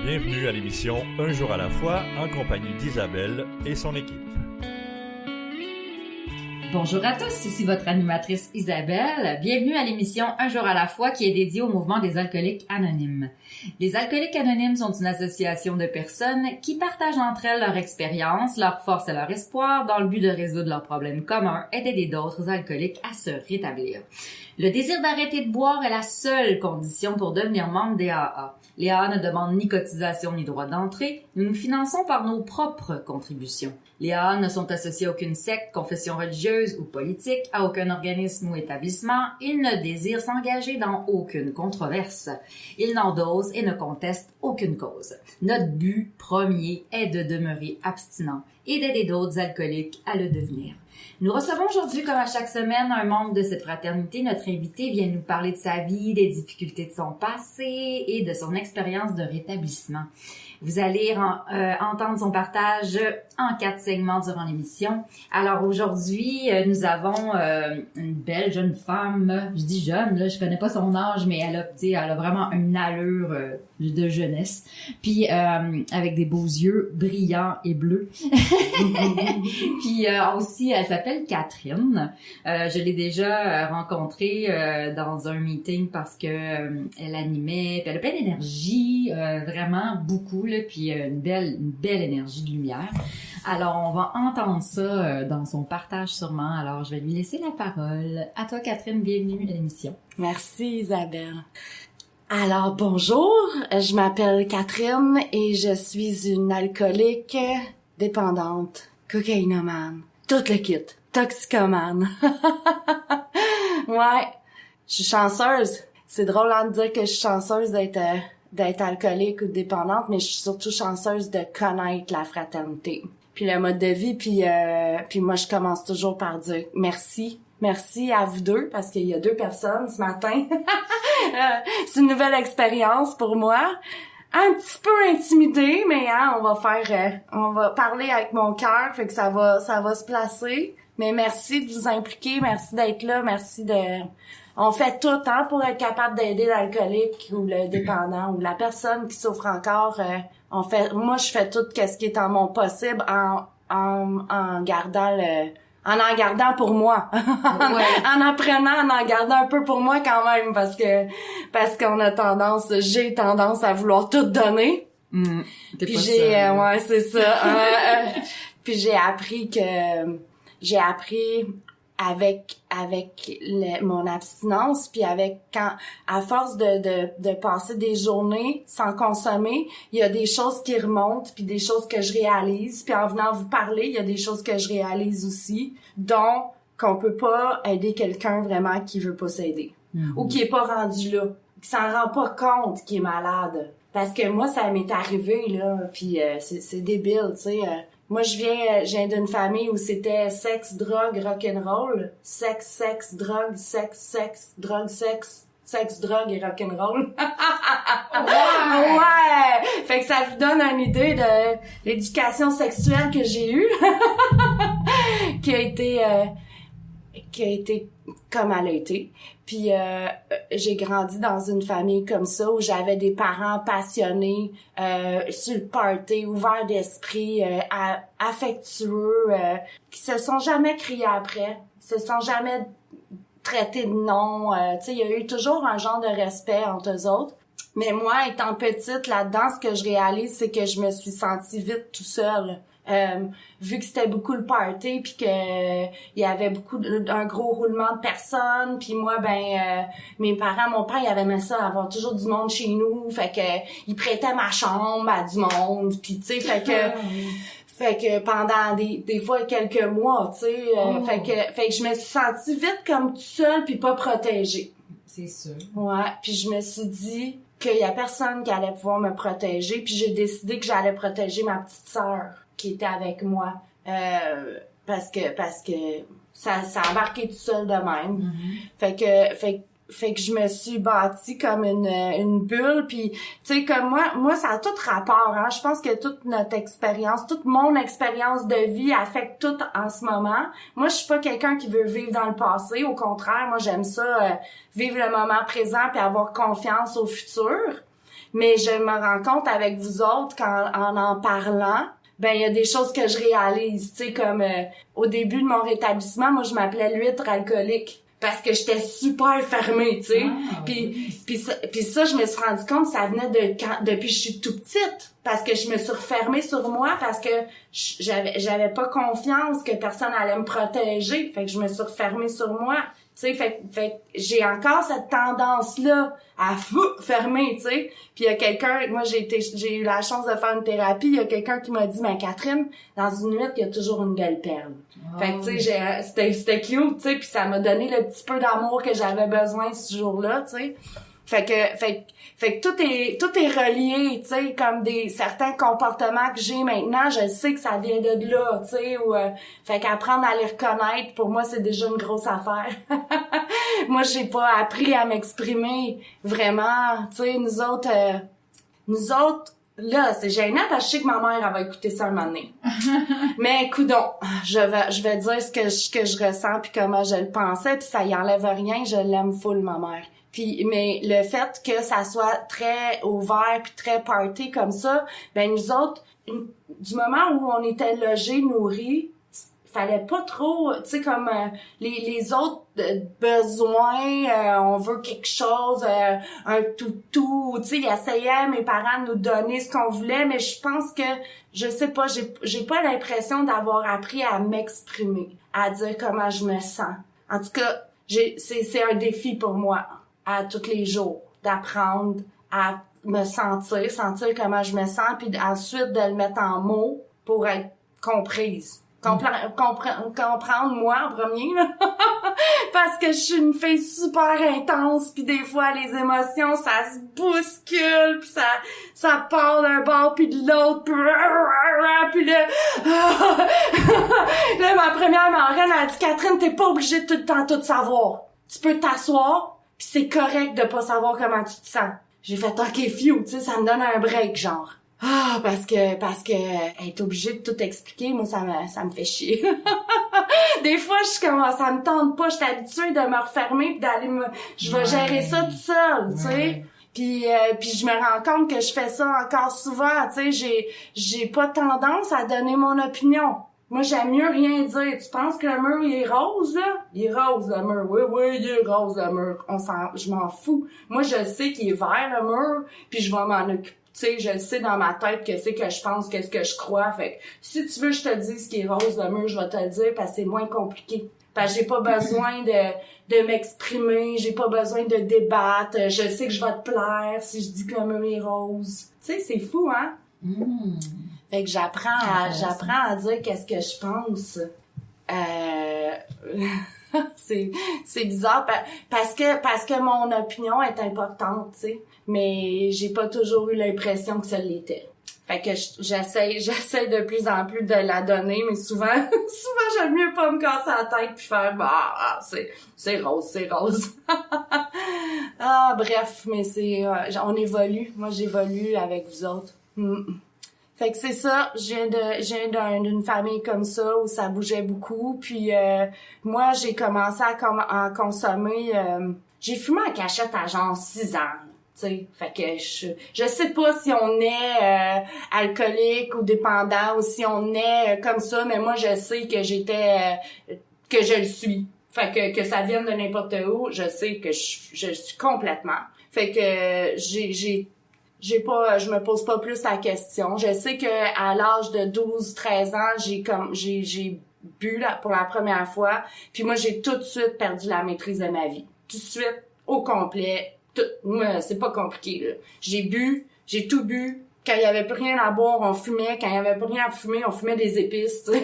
Bienvenue à l'émission Un jour à la fois en compagnie d'Isabelle et son équipe. Bonjour à tous, ici votre animatrice Isabelle. Bienvenue à l'émission Un jour à la fois qui est dédiée au mouvement des alcooliques anonymes. Les alcooliques anonymes sont une association de personnes qui partagent entre elles leur expérience, leur force et leur espoir dans le but de résoudre leurs problèmes communs et d'aider d'autres alcooliques à se rétablir. Le désir d'arrêter de boire est la seule condition pour devenir membre des AA. Les AA ne demandent ni cotisation ni droit d'entrée. Nous nous finançons par nos propres contributions. Les AA ne sont associés à aucune secte, confession religieuse ou politique, à aucun organisme ou établissement. Ils ne désirent s'engager dans aucune controverse. Ils n'endossent et ne contestent aucune cause. Notre but premier est de demeurer abstinent et d'aider d'autres alcooliques à le devenir. Nous recevons aujourd'hui, comme à chaque semaine, un membre de cette fraternité. Notre invité vient nous parler de sa vie, des difficultés de son passé et de son expérience de rétablissement. Vous allez entendre son partage en 4 segments durant l'émission. Alors aujourd'hui, nous avons une belle jeune femme. Je dis jeune, là, je connais pas son âge, mais elle a vraiment une allure de jeunesse. Puis avec des beaux yeux brillants et bleus. Puis aussi, elle s'appelle Catherine. Je l'ai déjà rencontrée dans un meeting parce que elle animait. Puis elle a plein d'énergie, vraiment beaucoup. Là, puis une belle énergie de lumière. Alors, on va entendre ça dans son partage sûrement. Alors, je vais lui laisser la parole. À toi, Catherine, bienvenue à l'émission. Merci, Isabelle. Alors, bonjour, je m'appelle Catherine et je suis une alcoolique dépendante, cocaïnomane, tout le kit, toxicomane. Ouais, je suis chanceuse. C'est drôle de dire que je suis chanceuse d'être alcoolique ou dépendante, mais je suis surtout chanceuse de connaître la fraternité. Puis le mode de vie, puis moi je commence toujours par dire merci. Merci à vous deux, parce qu'il y a 2 personnes ce matin. C'est une nouvelle expérience pour moi. Un petit peu intimidée, mais on va parler avec mon cœur, fait que ça va se placer. Mais merci de vous impliquer, merci d'être là, on fait tout, pour être capable d'aider l'alcoolique ou le dépendant ou la personne qui souffre encore. Moi, je fais tout ce qui est en mon possible en gardant pour moi. Ouais. En apprenant à en garder un peu pour moi quand même, parce qu'on j'ai tendance à vouloir tout donner. Puis ouais, c'est ça. Puis j'ai appris avec mon abstinence, puis à force de passer des journées sans consommer, il y a des choses qui remontent, puis des choses que je réalise, puis en venant vous parler, il y a des choses que je réalise aussi, dont qu'on peut pas aider quelqu'un vraiment qui veut pas s'aider, ou qui est pas rendu là, qui s'en rend pas compte qu'il est malade. Parce que moi, ça m'est arrivé, là, puis c'est débile, tu sais. Moi, je viens d'une famille où c'était sexe, drogue, rock'n'roll. Sexe, drogue, sexe, drogue, sexe, drogue et rock'n'roll. Ouais! Fait que ça vous donne une idée de l'éducation sexuelle que j'ai eue. qui a été comme elle a été. Puis j'ai grandi dans une famille comme ça où j'avais des parents passionnés, sur le party, ouverts d'esprit, affectueux, qui se sont jamais criés après, se sont jamais traités de nom. Tu sais, il y a eu toujours un genre de respect entre eux autres. Mais moi, étant petite, là-dedans, ce que je réalise, c'est que je me suis sentie vite tout seule. Vu que c'était beaucoup le party, puis que il y avait un gros roulement de personnes, puis moi mes parents, mon père il avait aimé ça avoir toujours du monde chez nous, fait que il prêtait ma chambre à du monde, puis tu sais fait que pendant des fois quelques mois, tu sais, fait que je me suis sentie vite comme toute seule puis pas protégée. C'est sûr. Ouais, puis je me suis dit qu'il y a personne qui allait pouvoir me protéger, puis j'ai décidé que j'allais protéger ma petite sœur qui était avec moi, parce que ça a embarqué tout seul de même. Fait que je me suis bâtie comme une bulle, puis tu sais comme moi ça a tout rapport, je pense que toute notre expérience, toute mon expérience de vie affecte tout en ce moment. Moi je suis pas quelqu'un qui veut vivre dans le passé, au contraire, moi j'aime ça vivre le moment présent puis avoir confiance au futur. Mais je me rends compte avec vous autres en parlant, ben il y a des choses que je réalise, tu sais, comme au début de mon rétablissement, moi je m'appelais l'huître alcoolique parce que j'étais super fermée, tu sais. Puis ça je me suis rendu compte ça venait depuis que je suis tout petite parce que je me suis refermée sur moi parce que j'avais pas confiance que personne allait me protéger, fait que je me suis refermée sur moi. Tu sais, fait j'ai encore cette tendance-là à fermer, tu sais. Puis il y a quelqu'un, moi j'ai eu la chance de faire une thérapie, il y a quelqu'un qui m'a dit, mais Catherine, dans une huître, il y a toujours une belle perle. Fait que tu sais, c'était cute, tu sais, puis ça m'a donné le petit peu d'amour que j'avais besoin ce jour-là, tu sais. Fait que tout est relié, tu sais, comme certains comportements que j'ai maintenant, je sais que ça vient de là, tu sais, fait qu'apprendre à les reconnaître, pour moi, c'est déjà une grosse affaire. Moi, j'ai pas appris à m'exprimer vraiment, tu sais, nous autres, là, c'est gênant parce que je sais que ma mère, elle va écouter ça un moment donné. Mais coudonc, je vais dire ce que je ressens puis comment je le pensais puis ça y enlève rien, je l'aime full, ma mère. Mais le fait que ça soit très ouvert puis très party comme ça, ben nous autres, du moment où on était logés, nourris, fallait pas trop, tu sais, comme les autres besoins, on veut quelque chose, un toutou, tu sais, ils essayaient, mes parents, de nous donner ce qu'on voulait, mais je pense que, je sais pas, j'ai pas l'impression d'avoir appris à m'exprimer, à dire comment je me sens. En tout cas, c'est un défi pour moi, à tous les jours, d'apprendre à me sentir comment je me sens, puis ensuite de le mettre en mots pour être comprise. Comprendre moi en premier, là. Parce que je suis une fille super intense, puis des fois les émotions ça se bouscule, puis ça part d'un bord puis de l'autre, puis là là ma première marraine a dit, Catherine, t'es pas obligée de tout le temps tout savoir, tu peux t'asseoir puis c'est correct de pas savoir comment tu te sens. J'ai fait ok few, tu sais, ça me donne un break genre. Parce que être obligée de tout expliquer, moi ça me fait chier. Des fois je suis comme ça me tente pas, je suis habituée de me refermer puis d'aller je vais gérer ça toute seule, tu sais. Puis je me rends compte que je fais ça encore souvent, tu sais, j'ai pas tendance à donner mon opinion. Moi, j'aime mieux rien dire. Tu penses que le mur, il est rose, là? Il est rose, le mur. Oui, il est rose, le mur. Je m'en fous. Moi, je sais qu'il est vert, le mur, puis je vais m'en occuper. Tu sais, je sais dans ma tête que c'est que je pense, qu'est-ce que je crois. Fait que si tu veux que je te dise ce qui est rose, le mur, je vais te le dire parce que c'est moins compliqué. Parce que j'ai pas besoin de m'exprimer, j'ai pas besoin de débattre. Je sais que je vais te plaire si je dis que le mur est rose. Tu sais, c'est fou, hein? Fait que j'apprends à dire qu'est-ce que je pense. C'est bizarre parce que mon opinion est importante, tu sais, mais j'ai pas toujours eu l'impression que ça l'était. Fait que j'essaie de plus en plus de la donner, mais souvent j'aime mieux pas me casser la tête puis faire c'est rose. Bref, mais on évolue. Moi j'évolue avec vous autres. Fait que c'est ça, je viens d'une famille comme ça où ça bougeait beaucoup, puis moi j'ai commencé à consommer, j'ai fumé en cachette à genre 6 ans, tu sais, fait que je sais pas si on est alcoolique ou dépendant ou si on est comme ça, mais moi je sais que que je le suis, fait que ça vienne de n'importe où, je sais que je le suis complètement, fait que je me pose pas plus la question. Je sais que à l'âge de 12-13 ans, j'ai bu pour la première fois, puis moi j'ai tout de suite perdu la maîtrise de ma vie. Tout de suite, au complet. Moi, c'est pas compliqué là. J'ai tout bu. Quand il y avait plus rien à boire, on fumait. Quand il y avait plus rien à fumer, on fumait des épices, tu sais.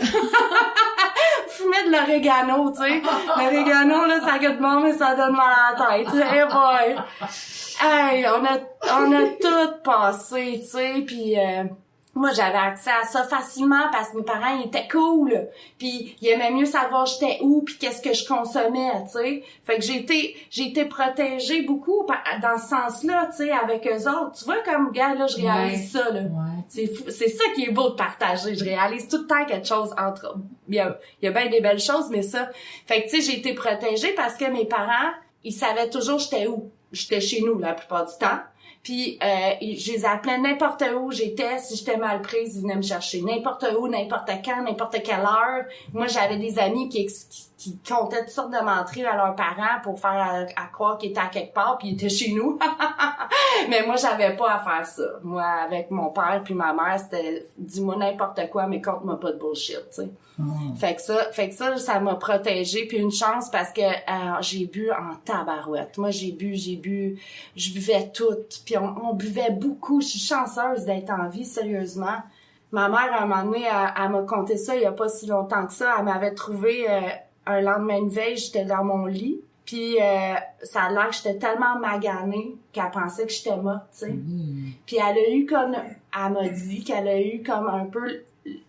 On fumait de l'orégano, tu sais. L'orégano, là, ça goûte bon, mais ça donne mal à la tête. Hey boy! Hey, on a tout passé, tu sais, puis moi j'avais accès à ça facilement parce que mes parents ils étaient cool, puis ils aimaient mieux savoir j'étais où puis qu'est-ce que je consommais, tu sais. Fait que j'ai été protégée beaucoup dans ce sens-là, tu sais, avec eux autres. Tu vois comme gars là, je réalise ça là. Ouais. C'est ça qui est beau de partager. Je réalise tout le temps quelque chose entre il y a bien des belles choses, mais ça. Fait que tu sais, j'ai été protégée parce que mes parents, ils savaient toujours j'étais où. j'étais chez nous la plupart du temps. Puis je les appelais n'importe où j'étais, si j'étais mal prise, ils venaient me chercher n'importe où, n'importe quand, n'importe quelle heure. Moi, j'avais des amis qui comptaient toutes sortes de menteries à leurs parents pour faire à croire qu'ils étaient à quelque part, puis ils étaient chez nous. Mais moi, j'avais pas à faire ça. Moi, avec mon père puis ma mère, c'était dis-moi n'importe quoi, mais compte-moi pas de bullshit, tu sais. Fait que ça m'a protégée, puis une chance parce que j'ai bu en tabarouette. Moi, je buvais tout, puis on buvait beaucoup. Je suis chanceuse d'être en vie, sérieusement. Ma mère, à un moment donné, elle m'a conté ça il y a pas si longtemps que ça. Elle m'avait trouvé un lendemain de veille, j'étais dans mon lit, puis ça a l'air que j'étais tellement maganée qu'elle pensait que j'étais morte, tu sais. Puis elle m'a dit qu'elle a eu comme un peu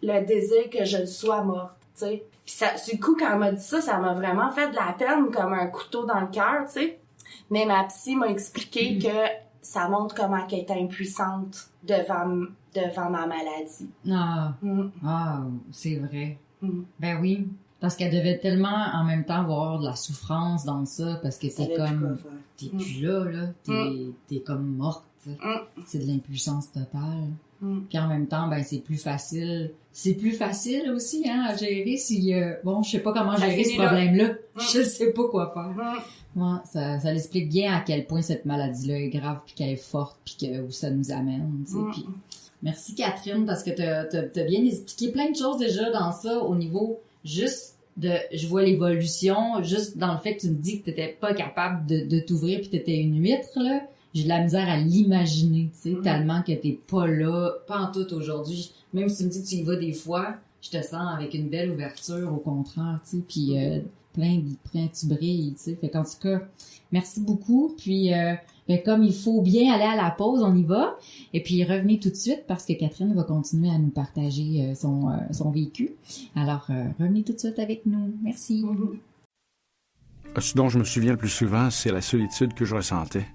le désir que je sois morte, tu sais. Puis ça, du coup, quand elle m'a dit ça, ça m'a vraiment fait de la peine, comme un couteau dans le cœur, tu sais. Mais ma psy m'a expliqué que ça montre comment qu'elle est impuissante devant ma maladie. C'est vrai. Ben oui, parce qu'elle devait tellement en même temps voir de la souffrance dans ça, parce que t'es comme, t'es plus là, t'es comme morte. C'est de l'impuissance totale. Puis en même temps, ben c'est plus facile. C'est plus facile aussi, hein, à gérer si je sais pas comment gérer ce problème-là. Je sais pas quoi faire. Ouais, ça l'explique bien à quel point cette maladie-là est grave, puis qu'elle est forte, puis où ça nous amène, tu sais. Puis merci Catherine, parce que t'as bien expliqué plein de choses déjà dans ça, au niveau juste je vois l'évolution, juste dans le fait que tu me dis que t'étais pas capable de t'ouvrir puis t'étais une huître, là. J'ai de la misère à l'imaginer, tu sais, tellement que t'es pas là, pas en tout aujourd'hui. Même si tu me dis que tu y vas des fois, je te sens avec une belle ouverture, au contraire, tu sais, puis plein tu brilles, tu sais. Fait qu'en tout cas, merci beaucoup. Puis, comme il faut bien aller à la pause, on y va. Et puis, revenez tout de suite parce que Catherine va continuer à nous partager son vécu. Alors, revenez tout de suite avec nous. Merci. Ce dont je me souviens le plus souvent, c'est la solitude que je ressentais.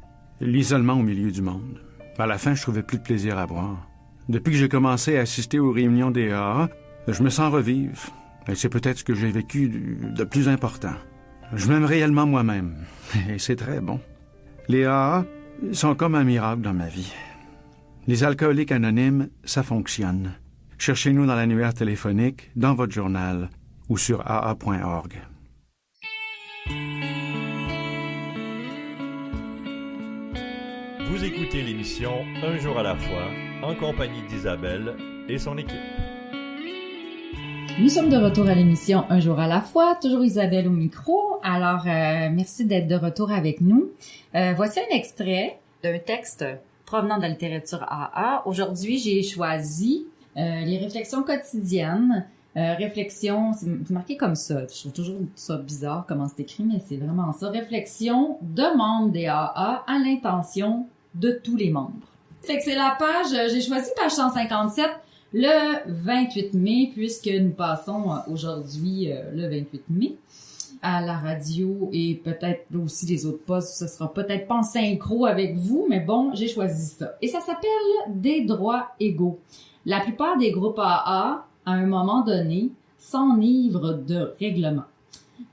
L'isolement au milieu du monde. À la fin, je trouvais plus de plaisir à boire. Depuis que j'ai commencé à assister aux réunions des AA, je me sens revivre. Et c'est peut-être ce que j'ai vécu de plus important. Je m'aime réellement moi-même. Et c'est très bon. Les AA sont comme un miracle dans ma vie. Les alcooliques anonymes, ça fonctionne. Cherchez-nous dans l'annuaire téléphonique, dans votre journal ou sur aa.org. Vous écoutez l'émission Un jour à la fois, en compagnie d'Isabelle et son équipe. Nous sommes de retour à l'émission Un jour à la fois, toujours Isabelle au micro. Alors, merci d'être de retour avec nous. Voici un extrait d'un texte provenant de la littérature AA. Aujourd'hui, j'ai choisi les réflexions quotidiennes. Réflexion, c'est marqué comme ça. Je trouve toujours ça bizarre comment c'est écrit, mais c'est vraiment ça. Réflexion de membres des AA à l'intention de tous les membres. Fait que c'est la page, j'ai choisi page 157, le 28 mai, puisque nous passons aujourd'hui le 28 mai à la radio et peut-être aussi les autres postes, ce sera peut-être pas en synchro avec vous, mais bon, j'ai choisi ça. Et ça s'appelle des droits égaux. La plupart des groupes AA, à un moment donné, s'enivrent de règlements.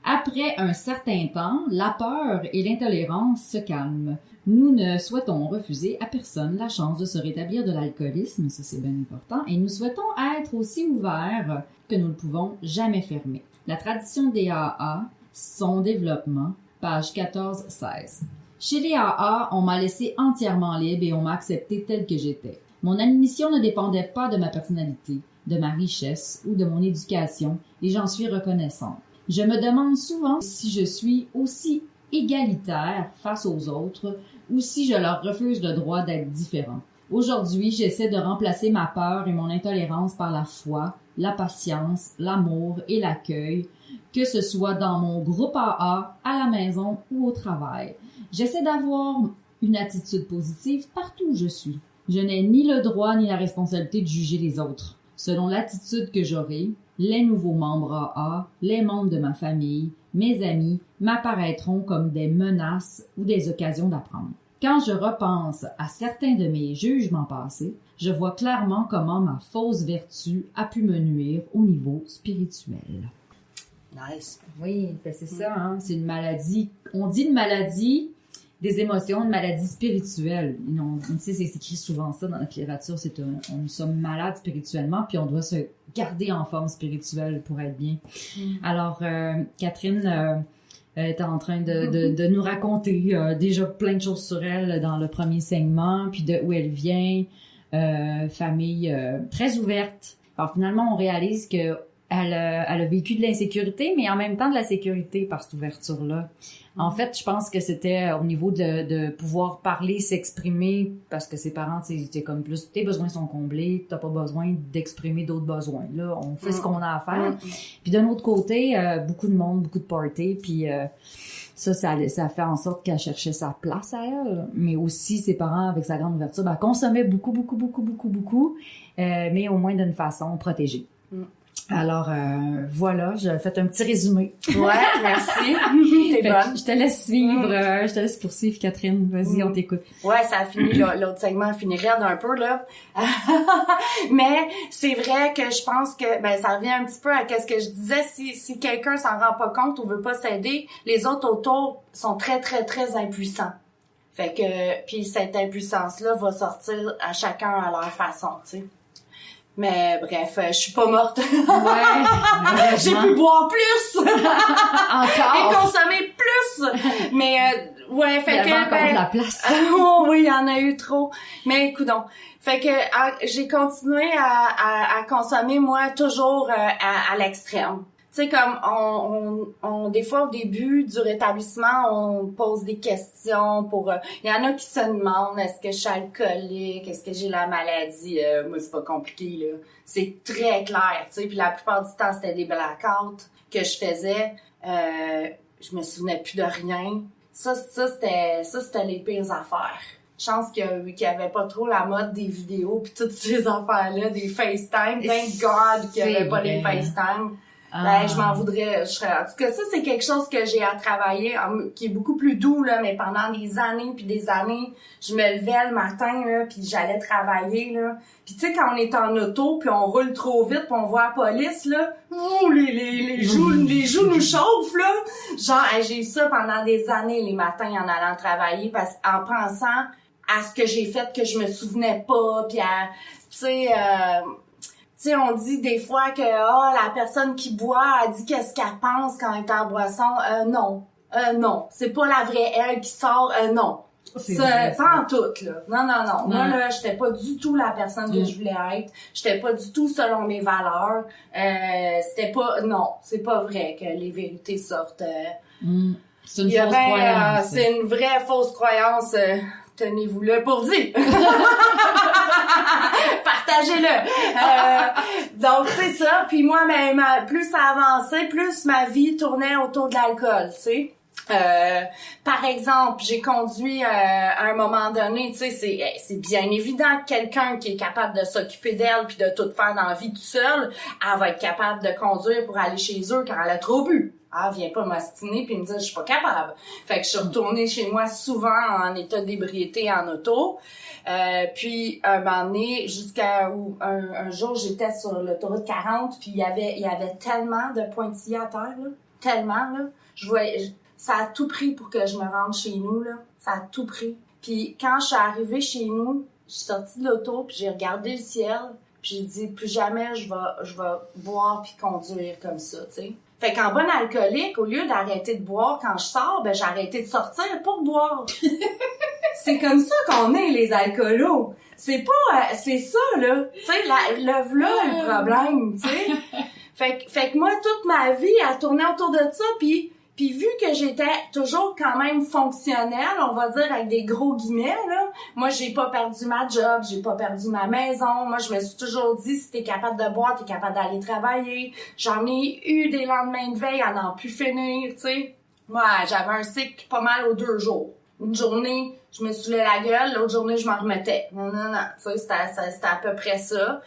Après un certain temps, la peur et l'intolérance se calment. Nous ne souhaitons refuser à personne la chance de se rétablir de l'alcoolisme, ça c'est bien important, et nous souhaitons être aussi ouverts que nous ne pouvons jamais fermer. La tradition des AA, son développement, page 14-16. Chez les AA, on m'a laissé entièrement libre et on m'a accepté tel que j'étais. Mon admission ne dépendait pas de ma personnalité, de ma richesse ou de mon éducation, et j'en suis reconnaissante. Je me demande souvent si je suis aussi égalitaire face aux autres ou si je leur refuse le droit d'être différent. Aujourd'hui, j'essaie de remplacer ma peur et mon intolérance par la foi, la patience, l'amour et l'accueil, que ce soit dans mon groupe AA, à la maison ou au travail. J'essaie d'avoir une attitude positive partout où je suis. Je n'ai ni le droit ni la responsabilité de juger les autres. Selon l'attitude que j'aurai, les nouveaux membres AA, les membres de ma famille, mes amis, m'apparaîtront comme des menaces ou des occasions d'apprendre. Quand je repense à certains de mes jugements passés, je vois clairement comment ma fausse vertu a pu me nuire au niveau spirituel. Nice. Oui, ben c'est ça, hein? C'est une maladie. On dit une maladie, des émotions, une maladie spirituelle. Tu sais, c'est écrit souvent ça dans la littérature, nous sommes malades spirituellement, puis on doit se garder en forme spirituelle pour être bien. Alors, Catherine est en train de nous raconter déjà plein de choses sur elle dans le premier segment, puis de où elle vient, famille très ouverte. Alors finalement, on réalise que elle a vécu de l'insécurité, mais en même temps de la sécurité par cette ouverture-là. En fait, je pense que c'était au niveau de pouvoir parler, s'exprimer, parce que ses parents, c'était comme plus, tes besoins sont comblés, t'as pas besoin d'exprimer d'autres besoins. Là, on fait ce qu'on a à faire. Puis d'un autre côté, beaucoup de monde, beaucoup de party, puis ça fait en sorte qu'elle cherchait sa place à elle, mais aussi ses parents, avec sa grande ouverture, consommaient beaucoup, mais au moins d'une façon protégée. Alors, voilà, j'ai fait un petit résumé. Ouais, merci. T'es bonne. Je te laisse suivre, je te laisse poursuivre, Catherine. Vas-y, on t'écoute. Ouais, ça a fini, l'autre segment a fini raide un peu, là. Mais c'est vrai que je pense que, ça revient un petit peu à ce que je disais. Si quelqu'un s'en rend pas compte ou veut pas s'aider, les autres autour sont très, très, très impuissants. Fait que, puis cette impuissance-là va sortir à chacun à leur façon, tu sais. Mais bref, je suis pas morte. Ouais. J'ai pu boire plus. Encore. Et consommer plus. Mais ouais, fait il y avait encore de la place. Oh oui, il y en a eu trop. Mais coudonc. Fait que j'ai continué à consommer moi toujours à l'extrême. Tu sais, comme on des fois au début du rétablissement, on pose des questions pour il y en a qui se demandent est-ce que je suis alcoolique, est-ce que j'ai la maladie. Moi c'est pas compliqué là, c'est très clair, tu sais, puis la plupart du temps c'était des blackouts que je faisais, je me souvenais plus de rien. Ça c'était les pires affaires. Chance qu'il y avait pas trop la mode des vidéos puis toutes ces affaires-là, des FaceTime. Thank God qu'il y avait pas les FaceTime. Je m'en voudrais. En tout cas, ça, c'est quelque chose que j'ai à travailler, qui est beaucoup plus doux, là, mais pendant des années puis des années, je me levais le matin, là, puis j'allais travailler, là. Puis tu sais, quand on est en auto, puis on roule trop vite, puis on voit la police, là, les joues nous chauffent, là. Genre, j'ai eu ça pendant des années, les matins, en allant travailler, en pensant à ce que j'ai fait que je me souvenais pas, puis à, tu sais, on dit des fois que la personne qui boit, elle dit qu'est-ce qu'elle pense quand elle est en boisson. Non, c'est pas la vraie elle qui sort. Non, c'est pas en tout là. Non. Moi là, j'étais pas du tout la personne que je voulais être. J'étais pas du tout selon mes valeurs. C'était pas. Non, c'est pas vrai que les vérités sortent. C'est une fausse croyance. C'est une vraie fausse croyance. Tenez-vous-le pour dire. Partagez-le. Donc, c'est ça. Puis moi, plus ça avançait, plus ma vie tournait autour de l'alcool, tu sais. Par exemple, j'ai conduit à un moment donné, tu sais, c'est bien évident que quelqu'un qui est capable de s'occuper d'elle puis de tout faire dans la vie tout seul, elle va être capable de conduire pour aller chez eux quand elle a trop bu. Ah, viens pas m'ostiner puis me dire je suis pas capable. Fait que je suis retournée chez moi souvent en état d'ébriété en auto. Puis un moment donné, jusqu'à où un jour j'étais sur l'autoroute 40 puis il y avait tellement de pointillés à terre là, tellement là. Ça a tout pris pour que je me rende chez nous là, ça a tout pris. Puis quand je suis arrivée chez nous, je suis sortie de l'auto puis j'ai regardé le ciel, puis j'ai dit plus jamais je vais boire puis conduire comme ça, tu sais. Fait qu'en bonne alcoolique, au lieu d'arrêter de boire quand je sors, j'ai arrêté de sortir pour boire. C'est comme ça qu'on est, les alcoolos. C'est ça, là. Tu sais, le problème, tu sais. Fait que moi, toute ma vie, elle tournait autour de ça, puis vu que j'étais toujours quand même fonctionnelle, on va dire avec des gros guillemets, là, moi j'ai pas perdu ma job, j'ai pas perdu ma maison, moi je me suis toujours dit si t'es capable de boire, t'es capable d'aller travailler. J'en ai eu des lendemains de veille à n'en plus finir, tu sais. Moi, j'avais un cycle pas mal aux 2 jours. Une journée, je me saoulais la gueule, l'autre journée, je m'en remettais. Non, tu sais, c'était à peu près ça.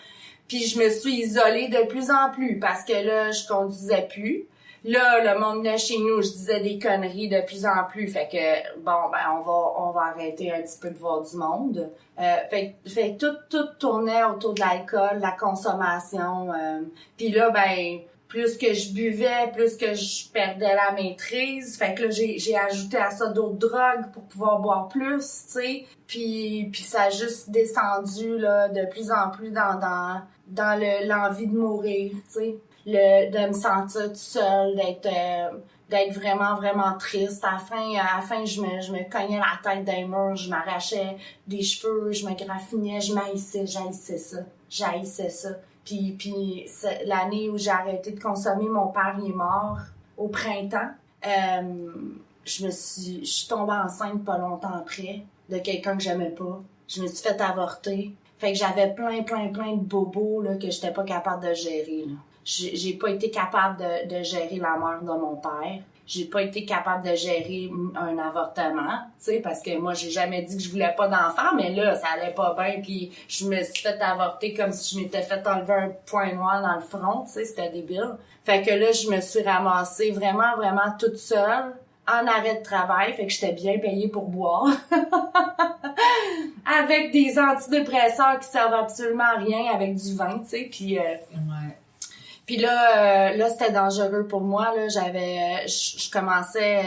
Puis je me suis isolée de plus en plus parce que là, je conduisais plus. Là, le monde venait chez nous, je disais des conneries de plus en plus. Fait que, on va arrêter un petit peu de voir du monde. Fait tout tournait autour de l'alcool, la consommation. Puis là, plus que je buvais, plus que je perdais la maîtrise. Fait que là, j'ai ajouté à ça d'autres drogues pour pouvoir boire plus, tu sais. Puis ça a juste descendu, là, de plus en plus dans l'envie de mourir, tu sais. De me sentir toute seule, d'être vraiment, vraiment triste. À la fin, je me cognais la tête d'un mur, je m'arrachais des cheveux, je me graffinais, j'haïssais ça. Puis l'année où j'ai arrêté de consommer, mon père il est mort au printemps. Je suis tombée enceinte pas longtemps après de quelqu'un que j'aimais pas. Je me suis fait avorter. Fait que j'avais plein de bobos là que j'étais pas capable de gérer là. J'ai pas été capable de gérer la mort de mon père. J'ai pas été capable de gérer un avortement, tu sais, parce que moi, j'ai jamais dit que je voulais pas d'enfant, mais là, ça allait pas bien, puis je me suis fait avorter comme si je m'étais fait enlever un point noir dans le front, tu sais, c'était débile. Fait que là, je me suis ramassée vraiment, vraiment toute seule, en arrêt de travail, fait que j'étais bien payée pour boire. Avec des antidépresseurs qui servent absolument à rien, avec du vin, tu sais, puis... Puis là, c'était dangereux pour moi, là. Je commençais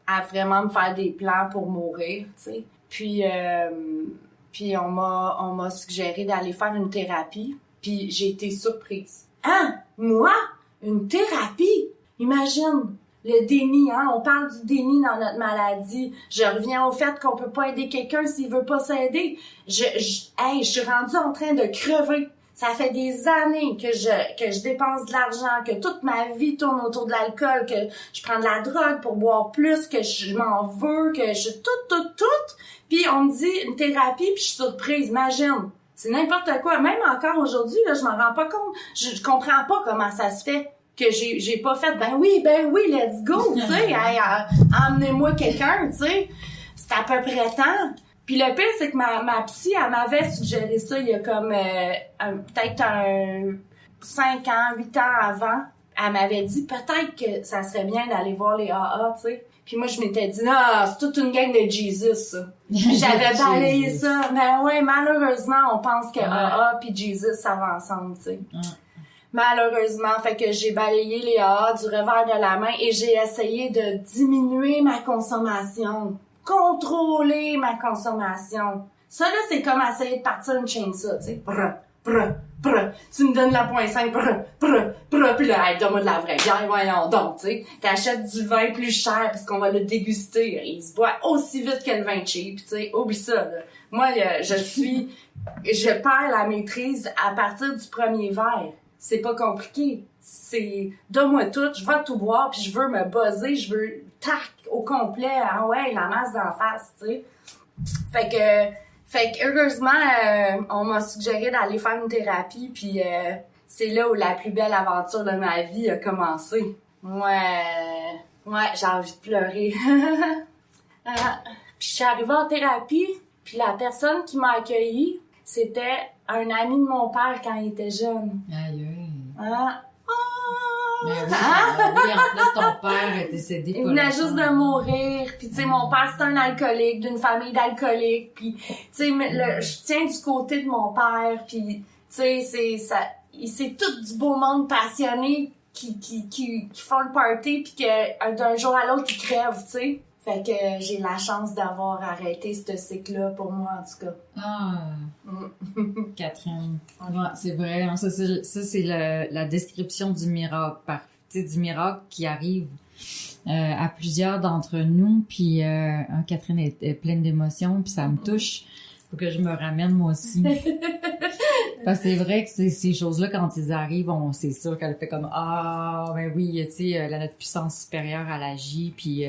à vraiment me faire des plans pour mourir, tu sais. Puis on m'a suggéré d'aller faire une thérapie. Puis j'ai été surprise. Hein? Moi? Une thérapie? Imagine! Le déni, hein? On parle du déni dans notre maladie. Je reviens au fait qu'on peut pas aider quelqu'un s'il veut pas s'aider. Je suis rendue en train de crever. Ça fait des années que je dépense de l'argent, que toute ma vie tourne autour de l'alcool, que je prends de la drogue pour boire plus, que je m'en veux, que je tout. Puis on me dit une thérapie, puis je suis surprise, imagine. C'est n'importe quoi. Même encore aujourd'hui, là, je m'en rends pas compte. Je comprends pas comment ça se fait que j'ai pas fait ben oui, let's go, tu sais, emmenez-moi quelqu'un, tu sais. C'est à peu près temps. Puis le pire, c'est que ma psy, elle m'avait suggéré ça il y a comme peut-être 5 ans, 8 ans avant. Elle m'avait dit peut-être que ça serait bien d'aller voir les AA, tu sais. Puis moi, je m'étais dit, non, c'est toute une gang de Jesus, ça. J'avais balayé ça. Mais ouais, malheureusement, on pense que AA puis Jesus, ça va ensemble, tu sais. Malheureusement, fait que j'ai balayé les AA du revers de la main et j'ai essayé de diminuer ma consommation. Contrôler ma consommation. Ça, là, c'est comme essayer de partir une chainsaw, tu sais. Tu me donnes la .5, puis là, hey, donne-moi de la vraie bière, voyons donc, tu sais. T'achètes du vin plus cher parce qu'on va le déguster. Il se boit aussi vite que le vin cheap, tu sais. Oublie ça, là. Moi, je perds la maîtrise à partir du premier verre. C'est pas compliqué. C'est, donne-moi tout, je vais tout boire, puis je veux me buzzer, je veux tac au complet, ah ouais, la masse d'en face, tu sais. Fait que heureusement, on m'a suggéré d'aller faire une thérapie, puis c'est là où la plus belle aventure de ma vie a commencé. Ouais, j'ai envie de pleurer. Puis je suis arrivée en thérapie, puis la personne qui m'a accueillie, c'était un ami de mon père quand il était jeune. Aïe. Mais oui, en plus, ton père est décédé. Il venait juste de mourir, puis tu sais, mon père c'était un alcoolique, d'une famille d'alcooliques, puis tu sais, je tiens du côté de mon père, puis tu sais, c'est tout du beau monde passionné qui font le party, puis que d'un jour à l'autre ils crèvent, tu sais. Fait que j'ai la chance d'avoir arrêté ce cycle-là pour moi, en tout cas. Catherine. Ouais, c'est vrai. Hein, ça c'est la description du miracle. Du miracle qui arrive à plusieurs d'entre nous. Puis Catherine est pleine d'émotions, puis ça me touche. Faut que je me ramène moi aussi. Parce que c'est vrai que ces choses-là, quand ils arrivent, c'est sûr qu'elle fait comme ben oui, tu sais, notre puissance supérieure, elle agit, puis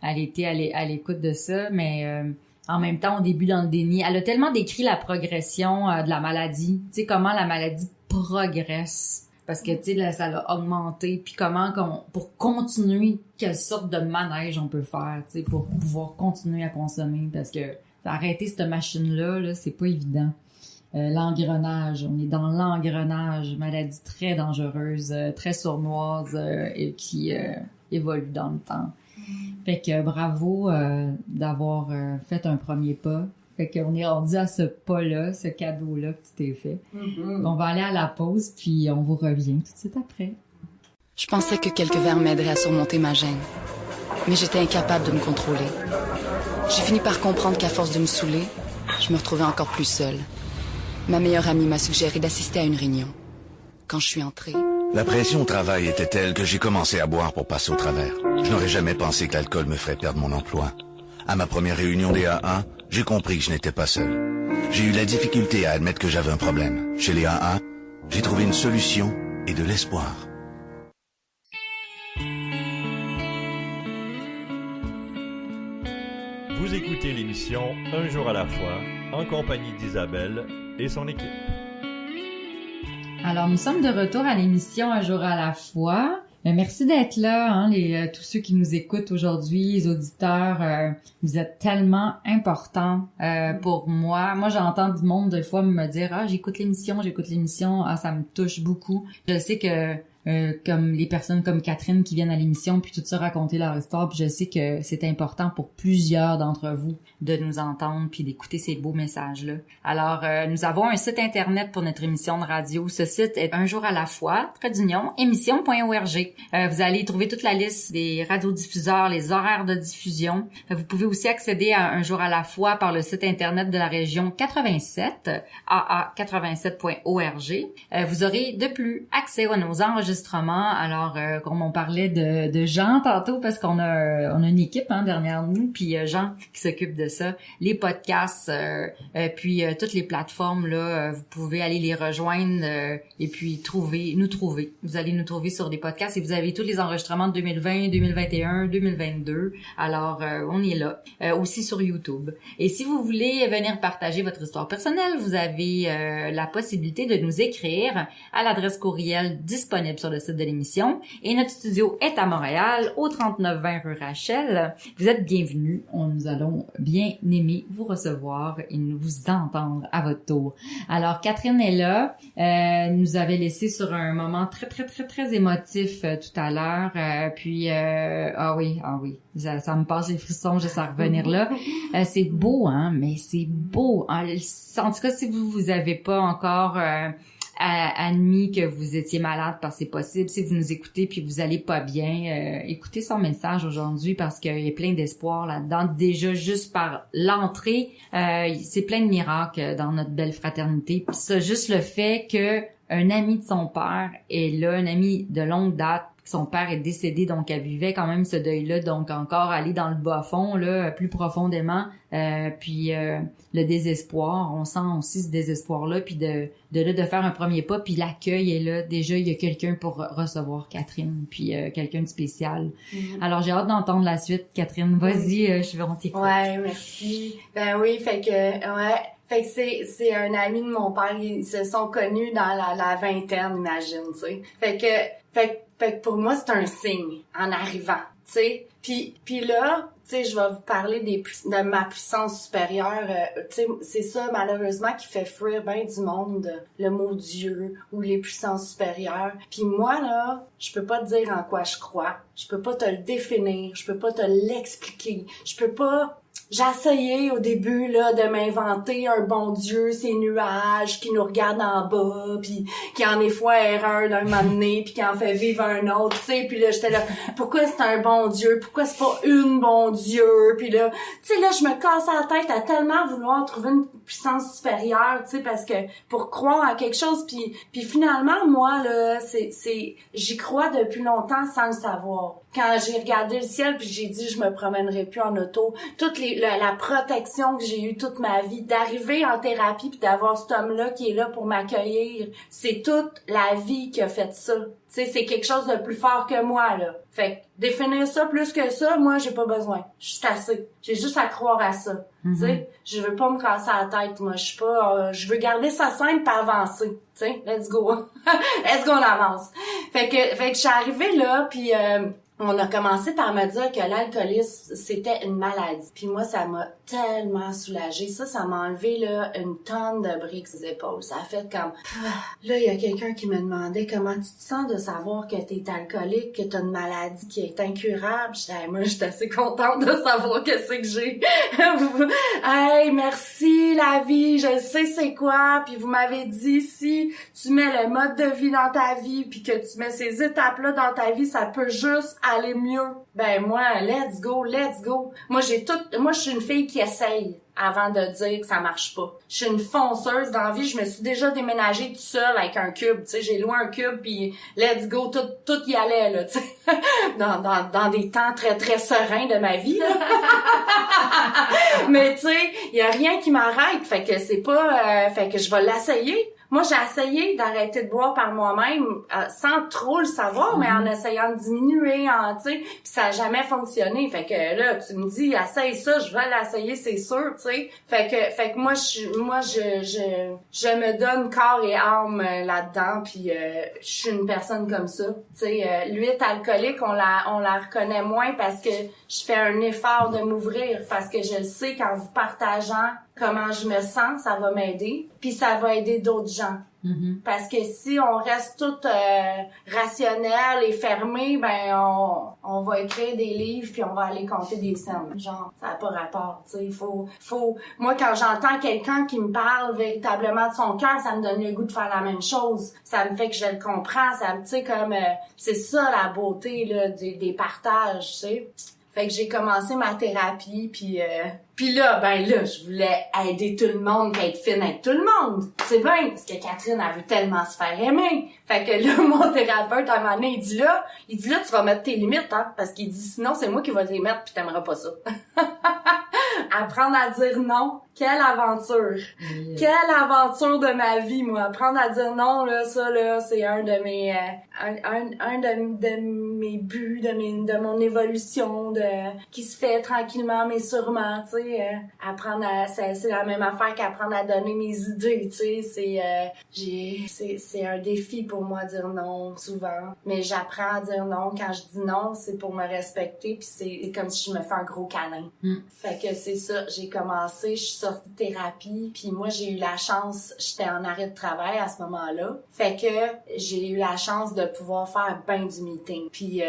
elle était à l'écoute de ça, mais en même temps, au début, dans le déni, elle a tellement décrit la progression de la maladie, tu sais, comment la maladie progresse, parce que, tu sais, ça l'a augmenté, puis comment, pour continuer, quelle sorte de manège on peut faire, tu sais, pour pouvoir continuer à consommer, parce que arrêter cette machine-là, c'est pas évident. L'engrenage, on est dans l'engrenage, maladie très dangereuse, très sournoise, et qui évolue dans le temps. Fait que bravo d'avoir fait un premier pas. Fait qu'on est rendu à ce pas-là, ce cadeau-là que tu t'es fait. On va aller à la pause, puis on vous revient tout de suite après. Je pensais que quelques verres m'aideraient à surmonter ma gêne. Mais j'étais incapable de me contrôler. J'ai fini par comprendre qu'à force de me saouler, je me retrouvais encore plus seule. Ma meilleure amie m'a suggéré d'assister à une réunion. Quand je suis entrée... La pression au travail était telle que j'ai commencé à boire pour passer au travers. Je n'aurais jamais pensé que l'alcool me ferait perdre mon emploi. À ma première réunion des AA, j'ai compris que je n'étais pas seul. J'ai eu la difficulté à admettre que j'avais un problème. Chez les AA, j'ai trouvé une solution et de l'espoir. Vous écoutez l'émission Un jour à la fois, en compagnie d'Isabelle et son équipe. Alors, nous sommes de retour à l'émission Un jour à la fois. Merci d'être là, tous ceux qui nous écoutent aujourd'hui, les auditeurs, vous êtes tellement importants pour moi. Moi, j'entends du monde des fois me dire « Ah, j'écoute l'émission, ça me touche beaucoup. » Je sais que comme les personnes comme Catherine qui viennent à l'émission puis tout ça raconter leur histoire, puis je sais que c'est important pour plusieurs d'entre vous de nous entendre puis d'écouter ces beaux messages-là. Alors, nous avons un site internet pour notre émission de radio. Ce site est Un jour à la fois, émission.org. Vous allez trouver toute la liste des radiodiffuseurs, les horaires de diffusion. Vous pouvez aussi accéder à Un jour à la fois par le site internet de la région 87, aa87.org. Vous aurez de plus accès à nos enregistrements. Alors, comme on parlait de Jean tantôt, parce qu'on a une équipe derrière nous, puis Jean qui s'occupe de ça, les podcasts, puis toutes les plateformes là, vous pouvez aller les rejoindre et puis nous trouver. Vous allez nous trouver sur des podcasts et vous avez tous les enregistrements de 2020, 2021, 2022. Alors, on est là, aussi sur YouTube. Et si vous voulez venir partager votre histoire personnelle, vous avez la possibilité de nous écrire à l'adresse courriel disponible sur le site de l'émission. Et notre studio est à Montréal, au 3920 rue Rachel. Vous êtes bienvenus. Nous allons bien aimer vous recevoir et vous entendre à votre tour. Alors, Catherine est là. Nous avait laissé sur un moment très, très, très, très émotif tout à l'heure. Ah oui. Ça me passe les frissons juste à revenir là. C'est beau, mais c'est beau. En tout cas, si vous avez pas encore... admis que vous étiez malade parce que c'est possible. Si vous nous écoutez puis vous allez pas bien, écoutez son message aujourd'hui parce qu'il y a plein d'espoir là-dedans. Déjà, juste par l'entrée, c'est plein de miracles dans notre belle fraternité. Puis ça, juste le fait que un ami de son père est là, un ami de longue date, son père est décédé, donc elle vivait quand même ce deuil-là, donc encore aller dans le bas-fond, là, plus profondément, puis le désespoir, on sent aussi ce désespoir-là, puis de faire un premier pas, puis l'accueil est là, déjà il y a quelqu'un pour recevoir Catherine, puis quelqu'un de spécial. Mm-hmm. Alors j'ai hâte d'entendre la suite, Catherine, vas-y, je vais on t'écoute. Ouais, merci. Ben oui, fait que c'est un ami de mon père, ils se sont connus dans la vingtaine, imagine, tu sais. Fait que pour moi, c'est un signe en arrivant, tu sais. Puis là, tu sais, je vais vous parler de ma puissance supérieure. Tu sais, c'est ça, malheureusement, qui fait fuir bien du monde, le mot Dieu ou les puissances supérieures. Puis moi, là, je peux pas te dire en quoi je crois. Je peux pas te le définir. Je peux pas te l'expliquer. Je peux pas... J'ai essayé au début là de m'inventer un bon Dieu, ces nuages qui nous regardent en bas, puis qui en est fois erreur d'un moment donné, puis qui en fait vivre un autre, tu sais. Puis là j'étais là, pourquoi c'est un bon Dieu, pourquoi c'est pas une bon Dieu, puis là, tu sais là je me cassais la tête à tellement vouloir trouver une puissance supérieure, tu sais, parce que pour croire à quelque chose, puis finalement moi là c'est j'y crois depuis longtemps sans le savoir. Quand j'ai regardé le ciel puis j'ai dit je me promènerai plus en auto, la protection que j'ai eue toute ma vie, d'arriver en thérapie puis d'avoir cet homme-là qui est là pour m'accueillir, c'est toute la vie qui a fait ça. Tu sais, c'est quelque chose de plus fort que moi, là. Fait que définir ça plus que ça, moi, j'ai pas besoin. Je suis assez. J'ai juste à croire à ça. Mm-hmm. Tu sais, je veux pas me casser la tête, moi. Je suis pas... je veux garder ça simple pis avancer. Tu sais, let's go. Let's go, on avance. Fait que je suis arrivée là, puis... on a commencé par me dire que l'alcoolisme, c'était une maladie. Puis moi, ça m'a tellement soulagée. Ça m'a enlevé là une tonne de briques aux épaules. Ça a fait comme... Là, il y a quelqu'un qui me demandait comment tu te sens de savoir que t'es alcoolique, que t'as une maladie qui est incurable. Moi, j'étais assez contente de savoir que c'est que j'ai. Hey, merci la vie, je sais c'est quoi, puis vous m'avez dit si tu mets le mode de vie dans ta vie puis que tu mets ces étapes-là dans ta vie, ça peut juste aller mieux. Ben moi, let's go. Moi je suis une fille qui essaye avant de dire que ça marche pas. Je suis une fonceuse dans la vie, je me suis déjà déménagée toute seule avec un cube, tu sais, j'ai loué un cube puis let's go, tout y allait là, tu sais. dans des temps très très sereins de ma vie là. Mais tu sais, il y a rien qui m'arrête, fait que c'est pas fait que je vais l'essayer. Moi, j'ai essayé d'arrêter de boire par moi-même sans trop le savoir, mais en essayant de diminuer, tu sais, puis ça a jamais fonctionné. Fait que là, tu me dis, essaye ça, je vais l'essayer, c'est sûr, tu sais. Fait que moi, je me donne corps et âme là-dedans, puis je suis une personne comme ça. Tu sais, l'huile alcoolique, on la reconnaît moins parce que je fais un effort de m'ouvrir, parce que je sais qu'en vous partageant comment je me sens, ça va m'aider, puis ça va aider d'autres gens. Mm-hmm. Parce que si on reste tout rationnel et fermé, ben on va écrire des livres puis on va aller compter des scènes. Genre, ça n'a pas rapport, tu sais, il faut moi quand j'entends quelqu'un qui me parle véritablement de son cœur, ça me donne le goût de faire la même chose. Ça me fait que je le comprends, ça me, tu sais, comme c'est ça la beauté là des partages, tu sais. Fait que j'ai commencé ma thérapie, puis là, je voulais aider tout le monde, puis être fine avec tout le monde. C'est bien, parce que Catherine, elle veut tellement se faire aimer. Fait que là, mon thérapeute, à un moment donné, il dit là, tu vas mettre tes limites, hein, parce qu'il dit, sinon, c'est moi qui vais les mettre, puis t'aimeras pas ça. Apprendre à dire non. Quelle aventure! Yeah. Quelle aventure de ma vie, moi! Apprendre à dire non, là, ça, là, c'est un de mes, de mes buts, de mon évolution, qui se fait tranquillement, mais sûrement, tu sais, apprendre c'est la même affaire qu'apprendre à donner mes idées, tu sais, c'est un défi pour moi, dire non, souvent. Mais j'apprends à dire non. Quand je dis non, c'est pour me respecter, puis c'est comme si je me fais un gros câlin. Fait que c'est ça, j'ai commencé, je suis sortie de thérapie, puis moi j'ai eu la chance, j'étais en arrêt de travail à ce moment-là, fait que j'ai eu la chance de pouvoir faire ben du meeting. Puis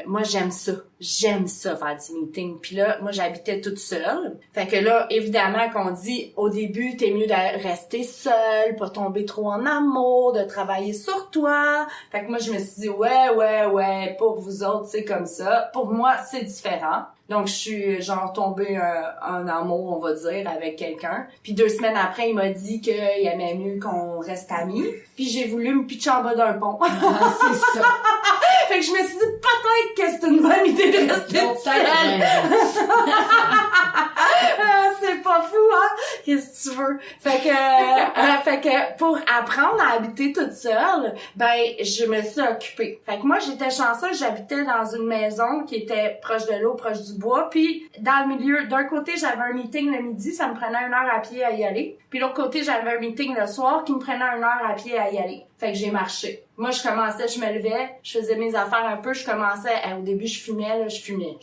moi j'aime ça faire du meeting. Puis là, moi j'habitais toute seule, fait que là évidemment qu'on dit au début t'es mieux de rester seule, pas tomber trop en amour, de travailler sur toi. Fait que moi je me suis dit ouais, pour vous autres c'est comme ça, pour moi c'est différent. Donc, je suis genre tombée en amour, on va dire, avec quelqu'un. Puis 2 semaines après, il m'a dit qu'il aimait mieux qu'on reste amis. Puis j'ai voulu me pitcher en bas d'un pont. C'est ça. Fait que je me suis dit, peut-être que c'est une bonne idée de rester seule. C'est pas fou, hein? Qu'est-ce que tu veux? Fait que pour apprendre à habiter toute seule, ben, je me suis occupée. Fait que moi, j'étais chanceuse, j'habitais dans une maison qui était proche de l'eau, proche du bois, puis dans le milieu, d'un côté, j'avais un meeting le midi, ça me prenait 1 heure à pied à y aller, puis l'autre côté, j'avais un meeting le soir qui me prenait 1 heure à pied à y aller. Fait que j'ai marché. Moi, je me levais, je faisais mes affaires un peu, je commençais, au début, je fumais, là, je fumais,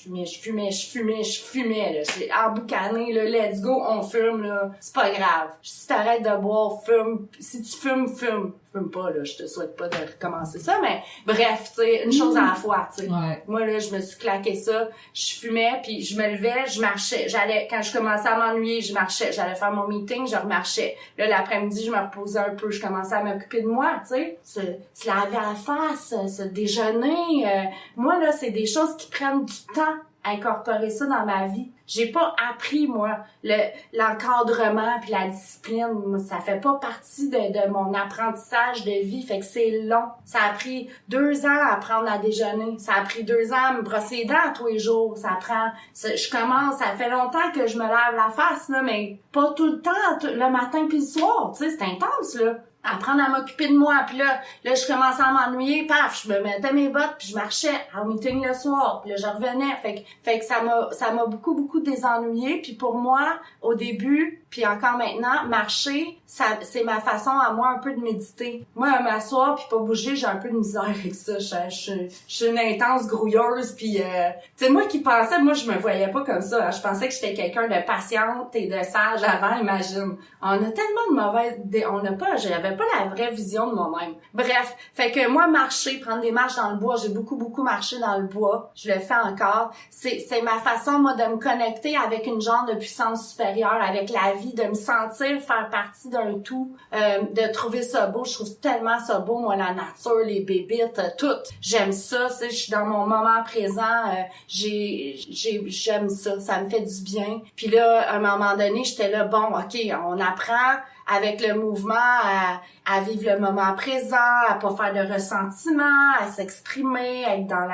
là. J'étais emboucanée, là, let's go, on fume, là. C'est pas grave. Si t'arrêtes de boire, fume. Si tu fumes, fume. Fume pas, là, je te souhaite pas de recommencer ça, mais bref, tu sais, une chose à la fois, tu sais. Ouais. Moi, là, je me suis claqué ça, je fumais, puis je me levais, je marchais. Quand je commençais à m'ennuyer, je marchais. J'allais faire mon meeting, je remarchais. Là, l'après-midi, je me reposais un peu, je commençais à m'occuper de moi, tu sais. Se laver à la face, se déjeuner. Moi, là, c'est des choses qui prennent du temps à incorporer ça dans ma vie. J'ai pas appris, moi, l'encadrement puis la discipline. Moi, ça fait pas partie de mon apprentissage de vie. Fait que c'est long. Ça a pris 2 ans à apprendre à déjeuner. Ça a pris 2 ans à me brosser les dents tous les jours. Ça fait longtemps que je me lave la face, là, mais pas tout le temps, le matin puis le soir. Tu sais, c'est intense, là. Apprendre à m'occuper de moi, puis là je commençais à m'ennuyer, paf, je me mettais mes bottes puis je marchais en meeting le soir, puis là je revenais, fait que ça m'a beaucoup désennuyé, puis pour moi au début puis encore maintenant marcher, c'est ma façon à moi un peu de méditer. Moi m'asseoir puis pas bouger, j'ai un peu de misère avec ça. Je suis une intense grouilleuse, puis tu sais moi qui pensais, moi je me voyais pas comme ça, hein. Je pensais que j'étais quelqu'un de patiente et de sage avant, imagine. On a tellement de j'avais j'avais pas la vraie vision de moi-même. Bref, fait que moi, marcher, prendre des marches dans le bois, j'ai beaucoup marché dans le bois, je le fais encore. C'est ma façon, moi, de me connecter avec une genre de puissance supérieure, avec la vie, de me sentir faire partie d'un tout, de trouver ça beau. Je trouve tellement ça beau, moi, la nature, les bébites, tout. J'aime ça, tu sais, je suis dans mon moment présent, j'aime ça me fait du bien. Puis là, à un moment donné, j'étais là, bon, OK, on apprend avec le mouvement à vivre le moment présent, à pas faire de ressentiment, à s'exprimer, à être dans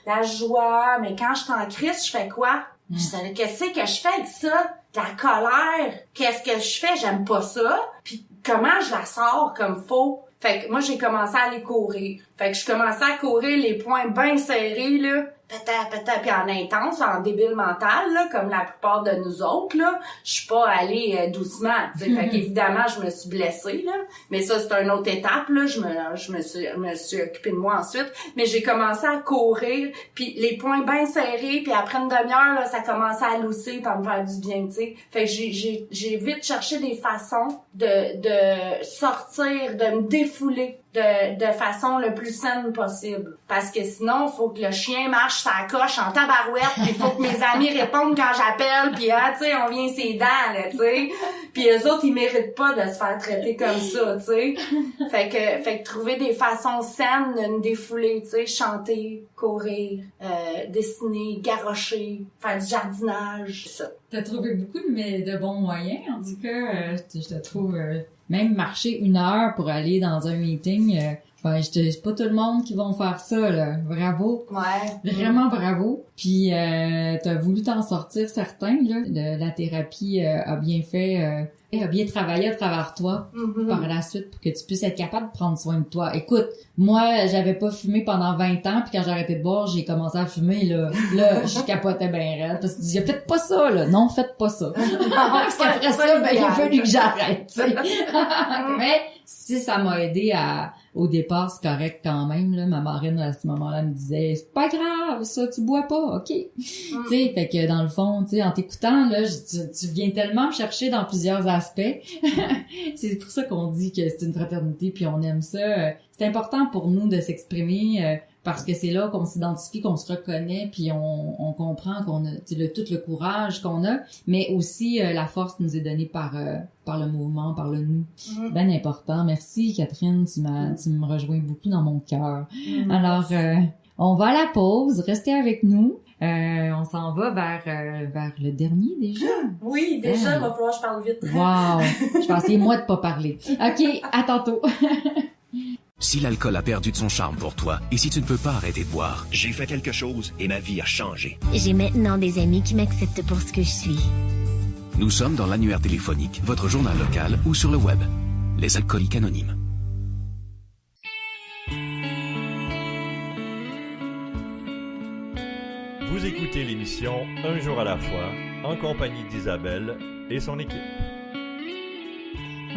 la joie. Mais quand je suis en crise, je fais quoi? Je dis, qu'est-ce que je fais avec ça? De la colère. Qu'est-ce que je fais? J'aime pas ça. Puis comment je la sors comme faut? Fait que moi, j'ai commencé à aller courir. Fait que je commençais à courir les poings bien serrés, là. Puis en intense, en débile mental, là, comme la plupart de nous autres, là. Je suis pas allée doucement, tu sais. Fait qu'évidemment, je me suis blessée, là. Mais ça, c'est une autre étape, là. Je me suis occupée de moi ensuite. Mais j'ai commencé à courir, puis les poings bien serrés, puis après une demi-heure, là, ça commençait à lousser, puis à me faire du bien, tu sais. Fait que j'ai vite cherché des façons de sortir, de me défouler de façon le plus saine possible. Parce que sinon, faut que le chien marche sa coche en tabarouette, puis faut que mes amis répondent quand j'appelle, puis tu sais, on vient ses dents, là, tu sais. Puis eux autres, ils méritent pas de se faire traiter comme ça, tu sais. Fait que trouver des façons saines de me défouler, tu sais, chanter, courir, dessiner, garrocher, faire du jardinage, ça. T'as trouvé beaucoup de bons moyens, en tout cas, je te trouve... Même marcher 1 heure pour aller dans un meeting, c'est pas tout le monde qui vont faire ça, là. Bravo. Ouais. Vraiment bravo. Puis t'as voulu t'en sortir certains, là. La thérapie a bien fait, a bien travaillé à travers toi par la suite pour que tu puisses être capable de prendre soin de toi. Écoute, moi, j'avais pas fumé pendant 20 ans, puis quand j'ai arrêté de boire, j'ai commencé à fumer, là. Là, je capotais bien raide, parce que je disais, faites pas ça, là. Non, faites pas ça. Parce qu'après ça, il a fallu que j'arrête, tu sais. Mais si ça m'a aidé au départ, c'est correct quand même, là. Ma marraine, à ce moment-là, me disait, c'est pas grave, ça, tu bois pas, OK. Tu sais, fait que dans le fond, tu sais, en t'écoutant, là, tu viens tellement me chercher dans plusieurs aspects. C'est pour ça qu'on dit que c'est une fraternité, puis on aime ça. C'est important pour nous de s'exprimer, parce que c'est là qu'on s'identifie, qu'on se reconnaît, puis on comprend qu'on a tout le courage qu'on a, mais aussi la force nous est donnée par le mouvement, par le nous. Ben important. Merci Catherine, tu me rejoins beaucoup dans mon cœur. Alors on va à la pause, restez avec nous. On s'en va vers le dernier déjà. Oui, déjà, il va falloir que je parle vite. Wow, je pensais moi de pas parler. OK, à tantôt. Si l'alcool a perdu de son charme pour toi et si tu ne peux pas arrêter de boire, j'ai fait quelque chose et ma vie a changé. J'ai maintenant des amis qui m'acceptent pour ce que je suis. Nous sommes dans l'annuaire téléphonique, votre journal local ou sur le web. Les Alcooliques Anonymes. Vous écoutez l'émission Un jour à la fois, en compagnie d'Isabelle et son équipe.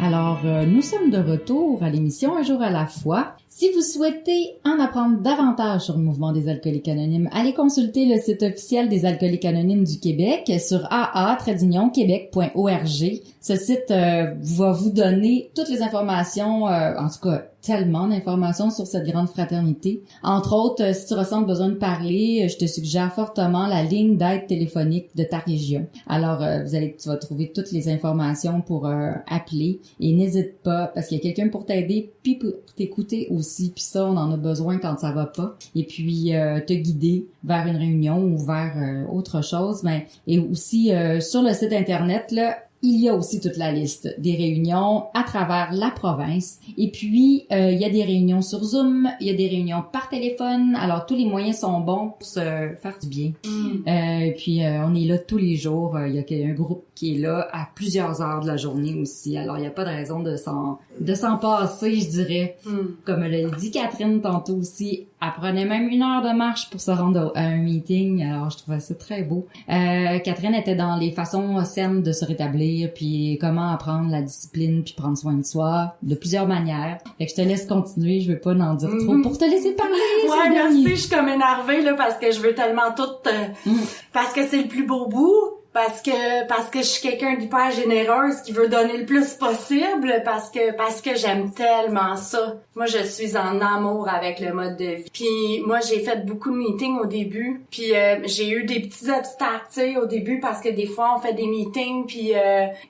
Alors, nous sommes de retour à l'émission Un jour à la fois. Si vous souhaitez en apprendre davantage sur le mouvement des Alcooliques Anonymes, allez consulter le site officiel des Alcooliques Anonymes du Québec sur aa-québec.org. Ce site va vous donner toutes les informations, en tout cas tellement d'informations sur cette grande fraternité. Entre autres, si tu ressens besoin de parler, je te suggère fortement la ligne d'aide téléphonique de ta région. Alors, tu vas trouver toutes les informations pour appeler et n'hésite pas parce qu'il y a quelqu'un pour t'aider puis pour t'écouter aussi. Puis ça, on en a besoin quand ça va pas. Et puis te guider vers une réunion ou vers autre chose. Et aussi sur le site internet là. Il y a aussi toute la liste des réunions à travers la province. Et puis, il y a des réunions sur Zoom, il y a des réunions par téléphone. Alors, tous les moyens sont bons pour se faire du bien. Et puis, on est là tous les jours. Il y a un groupe qui est là à plusieurs heures de la journée aussi. Alors, il n'y a pas de raison de s'en passer, je dirais. Comme l'a dit Catherine tantôt aussi, elle prenait même 1 heure de marche pour se rendre à un meeting. Alors, je trouvais ça très beau. Catherine était dans les façons saines de se rétablir, puis comment apprendre la discipline, puis prendre soin de soi, de plusieurs manières. Fait que je te laisse continuer, je veux pas en dire trop pour te laisser parler. Ouais, merci, je suis comme énervée, là, parce que je veux tellement tout, parce que c'est le plus beau bout. parce que je suis quelqu'un d'hyper généreuse qui veut donner le plus possible parce que j'aime tellement ça. Moi, je suis en amour avec le mode de vie. Puis moi, j'ai fait beaucoup de meetings au début, puis j'ai eu des petits obstacles, tu sais, au début parce que des fois on fait des meetings, puis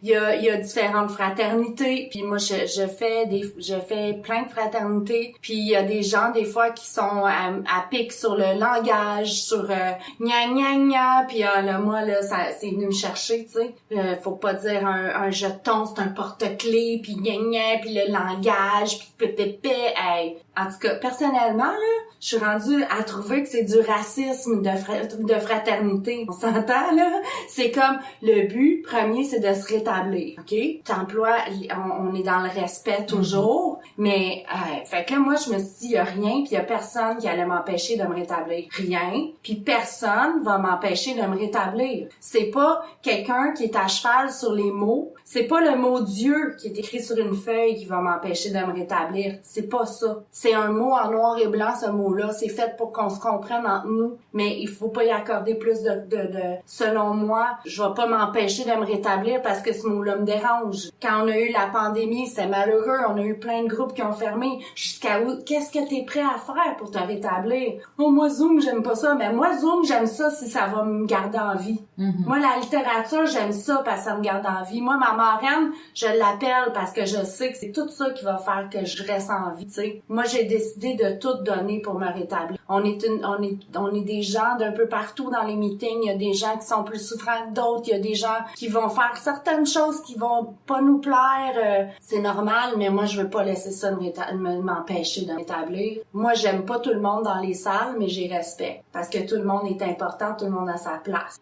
il y a différentes fraternités, puis moi je fais plein de fraternités, puis il y a des gens des fois qui sont à pic sur le langage, sur gna gna gna, puis là moi là ça c'est venu me chercher, tu sais. Faut pas dire un jeton, c'est un porte-clés, puis gna gna, puis le langage, puis pépépé. Hey. En tout cas, personnellement là, je suis rendue à trouver que c'est du racisme de fraternité. On s'entend là? C'est comme le but premier, c'est de se rétablir, OK? T'emploies, on est dans le respect toujours, mais fait que là, moi, je me suis dit, il y a rien, puis il y a personne qui allait m'empêcher de me rétablir. Rien, puis personne va m'empêcher de me rétablir. C'est pas quelqu'un qui est à cheval sur les mots, c'est pas le mot Dieu qui est écrit sur une feuille qui va m'empêcher de me rétablir. C'est pas ça. C'est un mot en noir et blanc, ce mot-là. C'est fait pour qu'on se comprenne entre nous, mais il faut pas y accorder plus de selon moi, je vais pas m'empêcher de me rétablir parce que ce mot-là me dérange. Quand on a eu la pandémie, c'est malheureux. On a eu plein de groupes qui ont fermé. Jusqu'à où? Qu'est-ce que t'es prêt à faire pour te rétablir? Oh, moi, Zoom, j'aime pas ça. Mais moi, Zoom, j'aime ça si ça va me garder en vie. Mm-hmm. Moi, la littérature, j'aime ça parce que ça me garde en vie. Moi, ma marraine, je l'appelle parce que je sais que c'est tout ça qui va faire que je reste en vie, tu sais. Moi, j'ai décidé de tout donner pour me rétablir. On est des gens d'un peu partout dans les meetings. Il y a des gens qui sont plus souffrants que d'autres. Il y a des gens qui vont faire certaines choses qui vont pas nous plaire. C'est normal, mais moi, je veux pas laisser ça m'empêcher de me rétablir. Moi, j'aime pas tout le monde dans les salles, mais j'y respecte. Parce que tout le monde est important, tout le monde a sa place.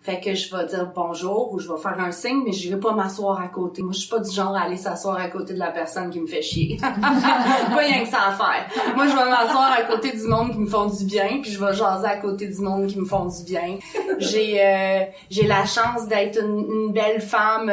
Fait que je vais dire bonjour ou je vais faire un signe, mais je vais pas m'asseoir à côté. Moi, je suis pas du genre à aller s'asseoir à côté de la personne qui me fait chier. Pas rien que ça à faire. Moi, je vais m'asseoir à côté du monde qui me font du bien, puis je vais jaser à côté du monde qui me font du bien. J'ai la chance d'être une belle femme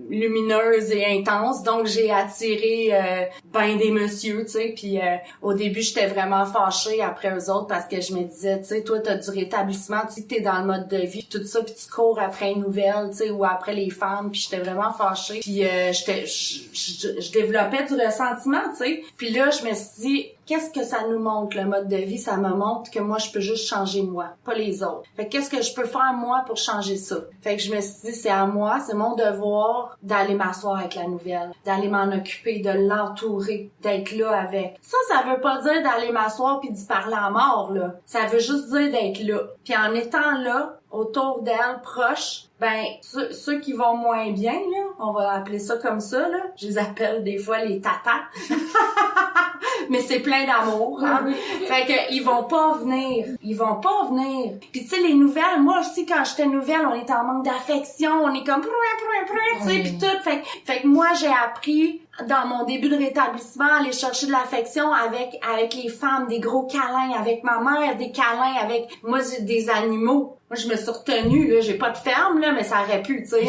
lumineuse et intense, donc j'ai attiré ben des messieurs, tu sais, puis au début j'étais vraiment fâchée après eux autres parce que je me disais, tu sais, toi t'as du rétablissement, tu sais, t'es dans le mode de vie, tout ça, puis tu cours après une nouvelle, tu sais, ou après les femmes, puis j'étais vraiment fâchée, puis je développais du ressentiment, tu sais, puis là je me suis dit, qu'est-ce que ça nous montre, le mode de vie? Ça me montre que moi, je peux juste changer moi, pas les autres. Fait que qu'est-ce que je peux faire moi pour changer ça? Fait que je me suis dit, c'est à moi, c'est mon devoir d'aller m'asseoir avec la nouvelle, d'aller m'en occuper, de l'entourer, d'être là avec. Ça veut pas dire d'aller m'asseoir puis d'y parler à mort, là. Ça veut juste dire d'être là. Puis en étant là, autour d'elle, proche, ben, ceux qui vont moins bien, là, on va appeler ça comme ça, là. Je les appelle des fois les tatas. Mais c'est plein d'amour, hein. Fait que, ils vont pas venir. Puis tu sais, les nouvelles, moi aussi, quand j'étais nouvelle, on était en manque d'affection, on est comme, tu sais, pis tout. Fait que moi, j'ai appris, dans mon début de rétablissement, aller chercher de l'affection avec les femmes, des gros câlins, avec ma mère, des câlins, avec, moi, j'ai des animaux. Moi, je me suis retenue, là, j'ai pas de ferme, là, mais ça aurait pu, tu sais.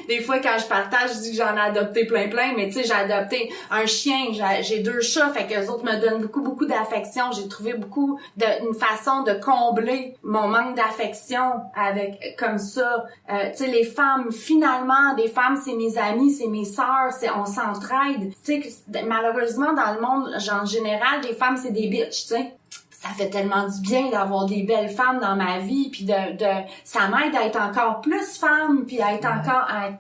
Des fois, quand je partage, je dis que j'en ai adopté plein, mais tu sais, j'ai adopté un chien, j'ai 2 chats, fait que les autres me donnent beaucoup d'affection. J'ai trouvé une façon de combler mon manque d'affection avec, comme ça. Tu sais, les femmes, finalement, des femmes, c'est mes amies, c'est mes sœurs, on s'entraide. Tu sais, malheureusement, dans le monde, en général, les femmes, c'est des bitches, tu sais. Ça fait tellement du bien d'avoir des belles femmes dans ma vie, puis ça m'aide à être encore plus femme, puis à être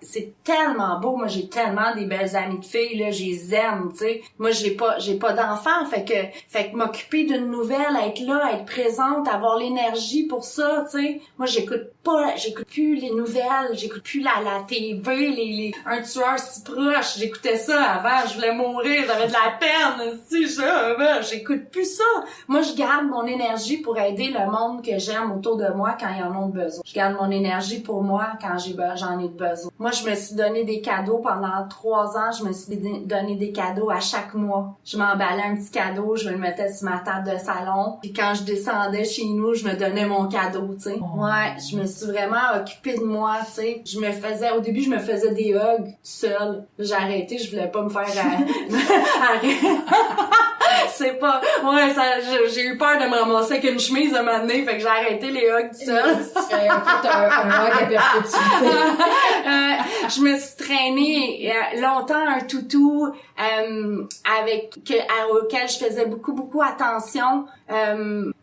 c'est tellement beau. Moi, j'ai tellement des belles amies de filles, là, je les aime, tu sais. Moi, j'ai pas d'enfants, fait que m'occuper d'une nouvelle, être là, être présente, avoir l'énergie pour ça, tu sais. Moi, j'écoute plus les nouvelles, j'écoute plus la TV, un tueur si proche, j'écoutais ça avant, je voulais mourir, j'avais de la peine, tu sais, j'écoute plus ça. Moi, je garde mon énergie pour aider le monde que j'aime autour de moi quand ils en ont besoin. Je garde mon énergie pour moi quand j'en ai besoin. Moi, je me suis donné des cadeaux pendant 3 ans. Je me suis donné des cadeaux à chaque mois. Je m'emballais un petit cadeau, je me le mettais sur ma table de salon. Puis quand je descendais chez nous, je me donnais mon cadeau, tu sais. Ouais, je me suis vraiment occupée de moi, tu sais. Au début, je me faisais des hugs seule. J'ai arrêté, je voulais pas me faire c'est pas... Ouais, j'ai eu peur de me ramasser avec une chemise un moment donné, fait que j'ai arrêté les hugs tout seul. un hug à perpétuité. Je me suis traînée longtemps un toutou auquel je faisais beaucoup attention.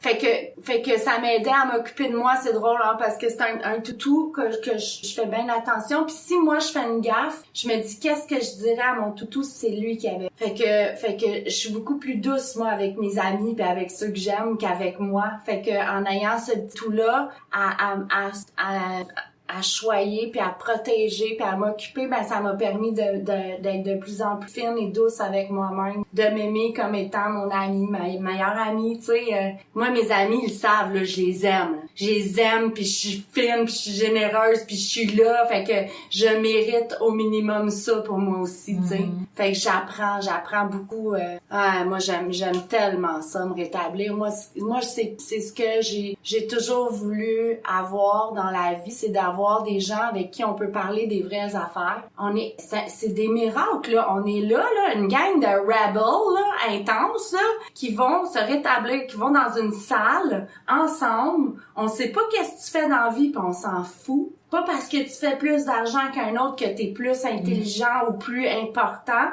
Fait que ça m'aidait à m'occuper de moi. C'est drôle, hein, parce que c'est un toutou que je fais bien attention. Puis si moi je fais une gaffe, je me dis qu'est-ce que je dirais à mon toutou si c'est lui qui avait. Fait que je suis beaucoup plus douce moi avec mes amis puis avec ceux que j'aime qu'avec moi. Fait que en ayant ce toutou-là à choyer puis à protéger puis à m'occuper, ben ça m'a permis d'être de plus en plus fine et douce avec moi-même, de m'aimer comme étant mon amie, ma meilleure amie, tu sais. Moi mes amis ils savent là, je les aime puis je suis fine puis je suis généreuse puis je suis là, fait que je mérite au minimum ça pour moi aussi, tu sais. Fait que j'apprends beaucoup. Moi j'aime tellement ça, me rétablir. Moi c'est ce que j'ai toujours voulu avoir dans la vie, c'est d'avoir des gens avec qui on peut parler des vraies affaires. C'est des miracles, là. On est là, une gang de rebels, là, intenses, là, qui vont se rétablir, qui vont dans une salle, ensemble. On sait pas qu'est-ce que tu fais dans la vie, pis on s'en fout. Pas parce que tu fais plus d'argent qu'un autre que t'es plus intelligent ou plus important.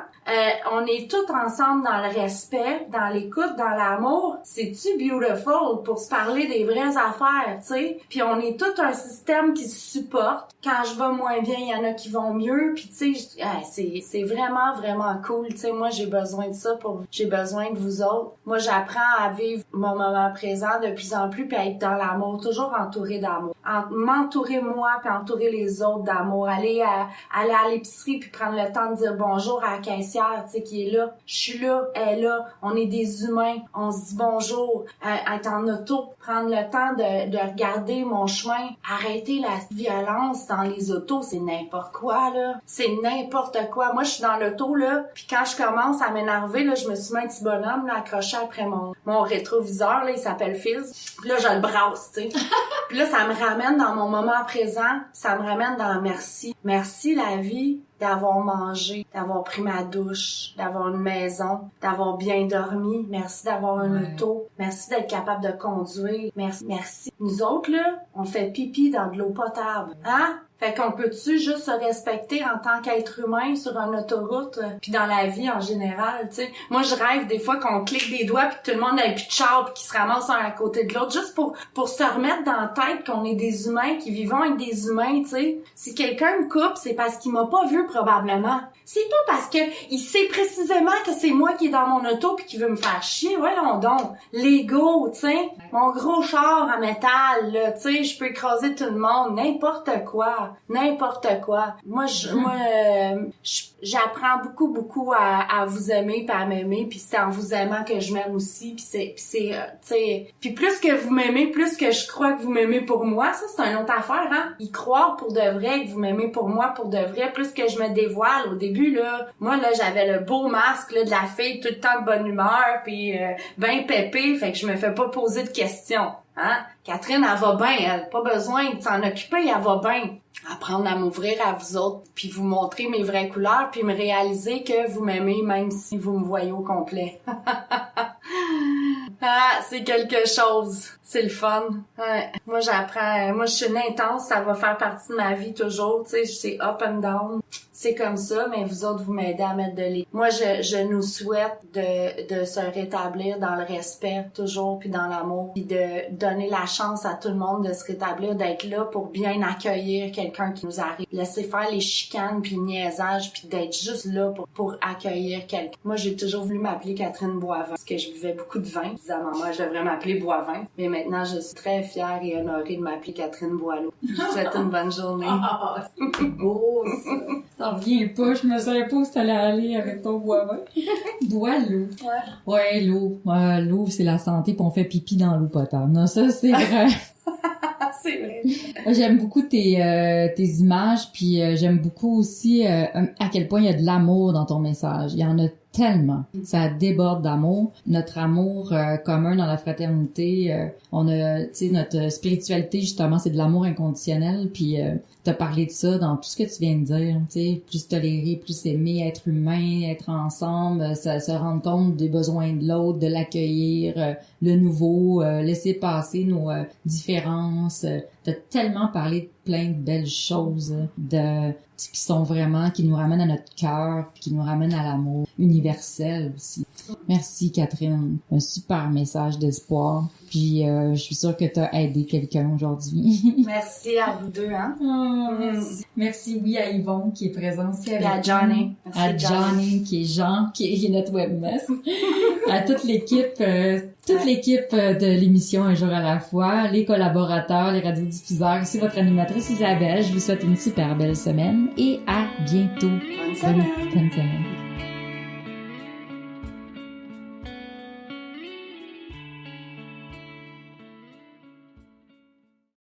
On est tous ensemble dans le respect, dans l'écoute, dans l'amour. C'est-tu beautiful pour se parler des vraies affaires, tu sais? Puis on est tout un système qui se supporte. Quand je vais moins bien, il y en a qui vont mieux. Puis tu sais, c'est vraiment, vraiment cool. Tu sais, moi, j'ai besoin de ça j'ai besoin de vous autres. Moi, j'apprends à vivre mon moment présent de plus en plus puis à être dans l'amour, toujours entourée d'amour. M'entourer moi puis entourer les autres d'amour. Aller à l'épicerie puis prendre le temps de dire bonjour à la caissière, tu sais, qui est là. Je suis là, elle est là. On est des humains. On se dit bonjour. Être en auto, prendre le temps de regarder mon chemin. Arrêter la violence dans les autos, c'est n'importe quoi, là. C'est n'importe quoi. Moi, je suis dans l'auto, là, puis quand je commence à m'énerver, là, je me suis mis un petit bonhomme, là, accroché après mon rétroviseur, là, il s'appelle Fizz. Puis là, je le brasse, tu sais. Puis là, ça me ramène dans mon moment présent. Ça me ramène dans merci. Merci, la vie, d'avoir mangé, d'avoir pris ma douche, d'avoir une maison, d'avoir bien dormi. Merci d'avoir un auto. Merci d'être capable de conduire. Merci. Nous autres, là, on fait pipi dans de l'eau potable. Hein? Fait qu'on peut-tu juste se respecter en tant qu'être humain sur une autoroute, puis dans la vie en général, tu sais. Moi, je rêve des fois qu'on clique des doigts puis que tout le monde ait plus de char puis qu'ils se ramassent un à côté de l'autre, juste pour se remettre dans la tête qu'on est des humains, qui vivons avec des humains, tu sais. Si quelqu'un me coupe, c'est parce qu'il m'a pas vu probablement. C'est pas parce que il sait précisément que c'est moi qui est dans mon auto puis qui veut me faire chier. Voyons donc. L'ego, tu sais. Mon gros char en métal, là, tu sais, je peux écraser tout le monde. N'importe quoi. Moi, j'apprends beaucoup à vous aimer pis à m'aimer, puis c'est en vous aimant que je m'aime aussi, puis c'est tu sais, puis plus que vous m'aimez, plus que je crois que vous m'aimez pour moi. Ça, c'est une autre affaire, hein. Y croire pour de vrai que vous m'aimez pour moi, pour de vrai, plus que je me dévoile. Au début, là, moi, là, j'avais le beau masque, là, de la fille tout le temps de bonne humeur, puis ben pépée, fait que je me fais pas poser de questions. Hein? Catherine, elle va bien, elle. Pas besoin de s'en occuper, elle va bien. Apprendre à m'ouvrir à vous autres, puis vous montrer mes vraies couleurs, puis me réaliser que vous m'aimez même si vous me voyez au complet. Ah, c'est quelque chose. C'est le fun. Ouais. Moi, j'apprends. Moi, je suis une intense. Ça va faire partie de ma vie toujours. Tu sais, c'est up and down. C'est comme ça, mais vous autres, vous m'aidez à mettre de l'équilibre. Moi, je nous souhaite de se rétablir dans le respect toujours, puis dans l'amour, puis de donner la chance à tout le monde de se rétablir, d'être là pour bien accueillir quelqu'un qui nous arrive. Laisser faire les chicanes, puis le niaisage, puis d'être juste là pour accueillir quelqu'un. Moi, j'ai toujours voulu m'appeler Catherine Boivin, parce que je buvais beaucoup de vin. Je disais à maman, je devrais m'appeler Boivin. Mais maintenant, je suis très fière et honorée de m'appeler Catherine Boileau. Je vous souhaite une bonne journée. C'est beau, ça. Ça revient pas, je me savais pas où t'allais aller avec ton Boivin. Boileau. Ouais, l'eau. Ouais, l'eau, c'est la santé, puis on fait pipi dans l'eau potable. Non, ça, c'est vrai. C'est vrai. J'aime beaucoup tes images, puis j'aime beaucoup aussi à quel point il y a de l'amour dans ton message. Il y en a tellement. Ça déborde d'amour. Notre amour commun dans la fraternité, on a, tu sais, notre spiritualité, justement, c'est de l'amour inconditionnel. Puis t'as parlé de ça dans tout ce que tu viens de dire. Tu sais, plus tolérer, plus aimer, être humain, être ensemble, se rendre compte des besoins de l'autre, de l'accueillir, le nouveau, laisser passer nos différences. T'as tellement parlé de plein de belles choses qui sont vraiment, qui nous ramènent à notre cœur, qui nous ramènent à l'amour universel aussi. Merci Catherine, un super message d'espoir. Puis je suis sûre que t'as aidé quelqu'un aujourd'hui. Merci à vous deux, hein. Merci oui à Yvon qui est présent aussi avec à Johnny. Merci à Johnny qui est Jean, qui est notre webmaster. À toute l'équipe de l'émission Un jour à la fois, les collaborateurs, les radiodiffuseurs, ici votre animatrice Isabelle. Je vous souhaite une super belle semaine et à bientôt. Bonne semaine. Bonne semaine.